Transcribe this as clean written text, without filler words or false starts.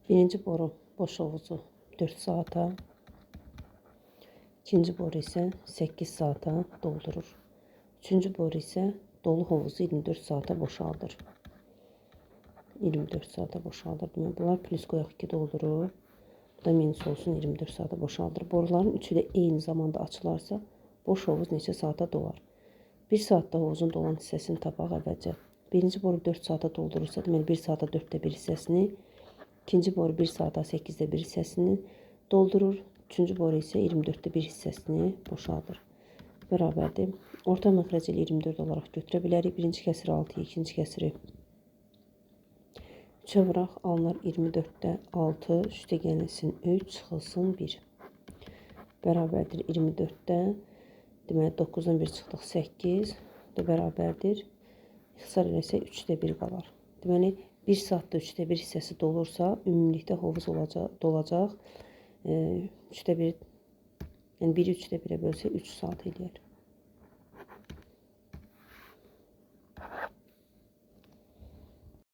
Birinci boru boş hovuzu 4 saata, ikinci boru ise 8 saata doldurur. Üçüncü boru ise dolu hovuzu 24 saate boşaldır. 24 saate boşaldır. Bunlar plus qoyaq 2 doldurur. Bu da minus olsun 24 saate boşaldır. Boruların üçü de eyni zamanda açılarsa boş hovuz neçə saata dolar? 1 saatdə hovuzun dolan hissəsini tapaq əvvəlcə. Birinci boru 4 saata doldurursa, deməli 1 saata 4də 1 hissəsini, ikinci boru 1 saata 8də 1 hissəsini doldurur. Üçüncü boru isə 24də 1 hissəsini boşaldır. Bərabərdir. Orta məxrəci 24 olaraq götürə bilərik. Birinci kəsiri 6, ikinci kəsiri 3'e vuraq, alınır 24'də 6, üstə gəlsin 3, çıxılsın 1. Bərabərdir 24'də, deməli 9'dan 1 çıxdıq 8, bu da bərabərdir. İxtisar eləsək 3'də 1 qalar. Deməli 1 saatda 3'də 1 hissəsi dolursa, ümumilikdə hovuz dolacaq 3'də 1, yəni 1'i 3'də 1'ə bölsək 3 saat eləyər.